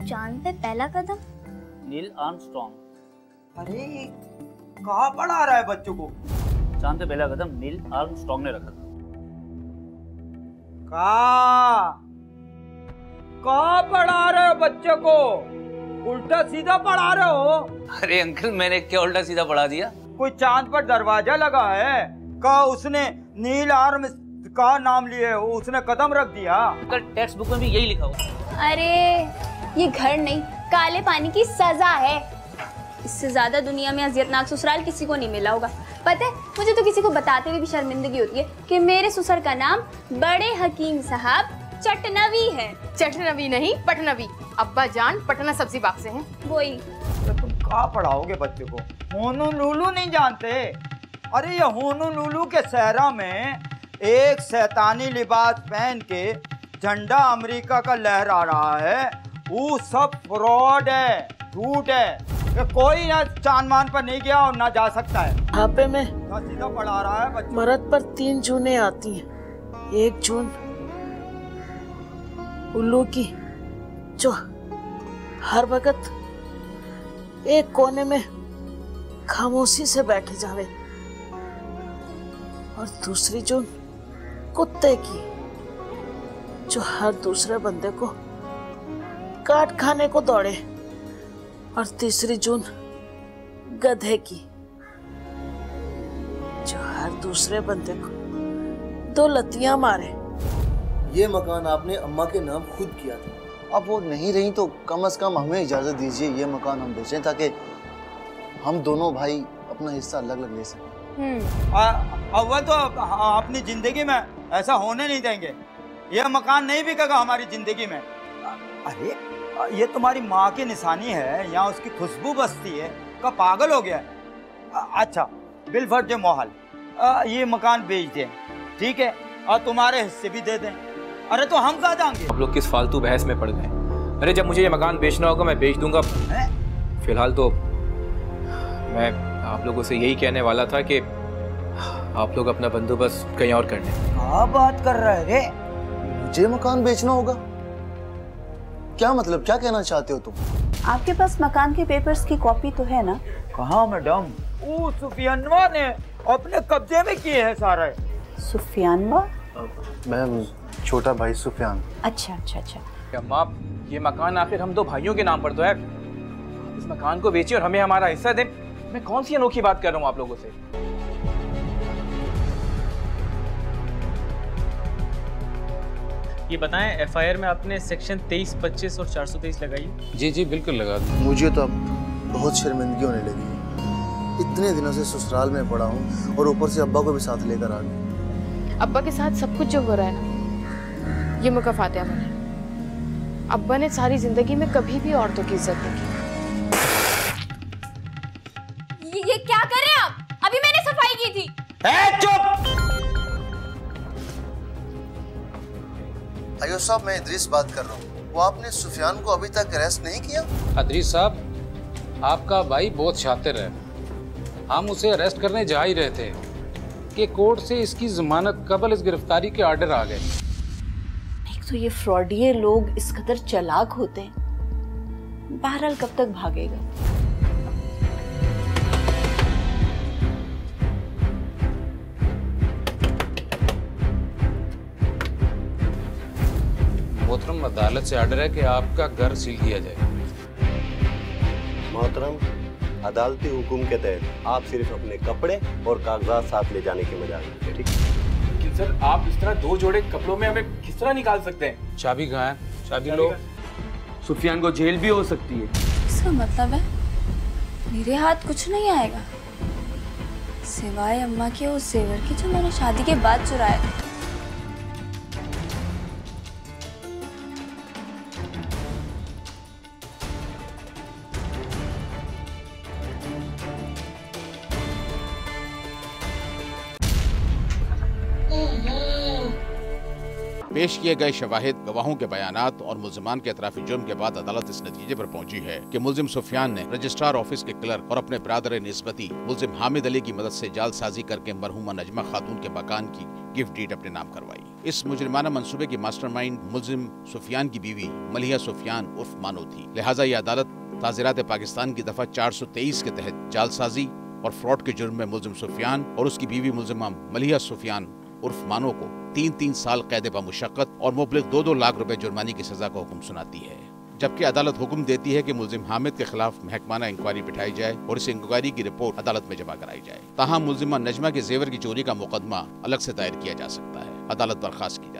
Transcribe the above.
चांद पे पहला कदम? Neil Armstrong. अरे कहाँ पढ़ा रहा है बच्चों को? चांद पे पहला कदम नील आर्मस्ट्रॉन्ग ने रखा था। कहाँ पढ़ा रहे हो बच्चों को? उल्टा सीधा पढ़ा रहे हो? अरे अंकल, मैंने क्या उल्टा सीधा पढ़ा दिया? कोई चांद पर दरवाजा लगा है का उसने नील आर्म का नाम लिए उसने कदम रख दिया? अंकल टेक्स्ट बुक में भी यही लिखा हुआ। अरे ये घर नहीं, काले पानी की सजा है। इससे ज्यादा दुनिया में अजियतनाक ससुराल किसी को नहीं मिला होगा। पता है, मुझे तो किसी को बताते हुए भी शर्मिंदगी होती है कि मेरे ससुर का नाम बड़े हकीम साहब चटनवी है। चटनवी नहीं, पटनवी। अब्बा जान पटना सब्जी बाग से हैं। वही। तो तुम कहाँ पढ़ाओगे बच्चों को? होनू लूलू नहीं जानते? अरे ये होनू लूलू के सहरा में एक शैतानी लिबास पहन के झंडा अमेरिका का लहरा रहा है। वो सब फ्रॉड है, झूठ है कि कोई ना चांद मान पर नहीं गया और ना जा सकता है। ढापे में सीधा पढ़ा रहा है बच्चों। मरद पर 3 जूनें आती हैं। 1 जून उल्लू की, जो हर वक्त एक कोने में खामोशी से बैठे जावे, और दूसरी जून कुत्ते की, जो हर दूसरे बंदे को काट खाने को दौड़े, और तीसरी जून गधे की, जो हर दूसरे बंदे को 2 लतियां मारे। ये मकान आपने अम्मा के नाम खुद किया था। अब वो नहीं रही तो कम से कम हमें इजाजत दीजिए ये मकान हम बेचें, ताकि हम दोनों भाई अपना हिस्सा अलग अलग ले सकें। अव्वल तो अपनी जिंदगी में ऐसा होने नहीं देंगे। ये मकान नहीं बिकेगा हमारी जिंदगी में। अरे ये तुम्हारी माँ की निशानी है, यहाँ उसकी खुशबू बसती है, का पागल हो गया है। अच्छा बिलफर्ज मोहल, ये मकान बेच दें, ठीक है, और तुम्हारे हिस्से भी दे दें। अरे तो हम कहाँ जाएंगे? आप लोग किस फालतू बहस में पड़ गए? अरे जब मुझे ये मकान बेचना होगा मैं बेच दूंगा। फिलहाल तो मैं आप लोगों से यही कहने वाला था कि आप लोग अपना बंदोबस्त कहीं और कर लें। क्या बात कर रहे रे? मुझे मकान बेचना होगा? क्या मतलब, क्या कहना चाहते हो तुम? आपके पास मकान के पेपर्स की कॉपी तो है ना? कहाँ मैडम, वो सुफियानवा ने अपने कब्जे में किए हैं सारे। सुफियानवा? मैम, छोटा भाई सुफियान। अच्छा अच्छा अच्छा। अम्मा, ये मकान आखिर हम 2 भाइयों के नाम पर तो है। इस मकान को बेचिए और हमें हमारा हिस्सा दें। मैं कौन सी अनोखी बात कर रहा हूँ आप लोगों से? ये बताएं, एफआईआर में आपने सेक्शन 23, 25 और 423 लगाई? जी जी बिल्कुल लगा दूं। मुझे तो अब बहुत शर्मिंदगी होने लगी है। इतने दिनों से ससुराल में पड़ा हूँ और ऊपर से अब्बा को भी साथ लेकर आ गई। अब्बा के साथ सब कुछ जो हो रहा है ना, ये मुकाफात है अब्बा। अब्बा ने सारी जिंदगी में कभी भी औरतों की इज्जत नहीं की। ये क्या कर रहे हैं आप? अभी मैंने सफाई की थी। चुप! अयो साहब, मैं इदरीस बात कर रहा हूँ। वो आपने सुफियान को अभी तक अरेस्ट नहीं किया? इदरीस साहब, आपका भाई बहुत शातिर है। हम उसे अरेस्ट करने जा ही रहे थे कि कोर्ट से इसकी जमानत कबल इस गिरफ्तारी के ऑर्डर आ गए। एक तो ये फ्रॉडिये लोग इस कदर चालाक होते हैं, बहरहाल कब तक भागेगा? मोहतरम, अदालत से ऑर्डर है कि आपका घर सील किया जाए। मोहतरम, अदालती हुकुम के तहत आप सिर्फ अपने कपड़े और कागजात साथ ले जाने की मजाल है, ठीक? लेकिन सर, आप इस तरह 2 जोड़े कपड़ों में हमें किस तरह निकाल सकते हैं? चाबी कहाँ है? चाबी लो। सुफियान को जेल भी हो सकती है। इसका मतलब है मेरे हाथ कुछ नहीं आएगा सिवाय अम्मा के उस जेवर की जो मैंने शादी के बाद चुराया। पेश किए गए शवाहिद, गवाहों के बयानात और मुल्जिमान के एतराफी जुर्म के बाद अदालत इस नतीजे पर पहुंची है कि मुल्जिम सुफियान ने रजिस्ट्रार ऑफिस के क्लर्क और अपने ब्रादर निस्बती मुल्जिम हामिद अली की मदद से जालसाजी करके मरहुमा नजमा खातून के मकान की गिफ्ट डीड अपने नाम करवाई। इस मुजरिमाना मंसूबे की मास्टरमाइंड मुल्जिम सुफियान की बीवी मलिहा सुफियान उर्फ मानो थी। लिहाजा ये अदालत ताज़ीरात पाकिस्तान की दफा 423 के तहत जालसाजी और फ्रॉड के जुर्म में मुल्जिम सुफियान और उसकी बीवी मुल्जिमा मलिहा सुफियान उर्फ मानो को 3-3 साल कैद बमुशक्कत और मुबलिग 2-2 लाख रुपए जुर्माने की सजा का हुक्म सुनाती है। जबकि अदालत हुक्म देती है कि मुल्जिम हामिद के खिलाफ महकमाना इंक्वायरी बिठाई जाए और इस इंक्वायरी की रिपोर्ट अदालत में जमा कराई जाए। ताहम मुल्जिमा नजमा के जेवर की चोरी का मुकदमा अलग से दायर किया जा सकता है। अदालत बर्खास्त की।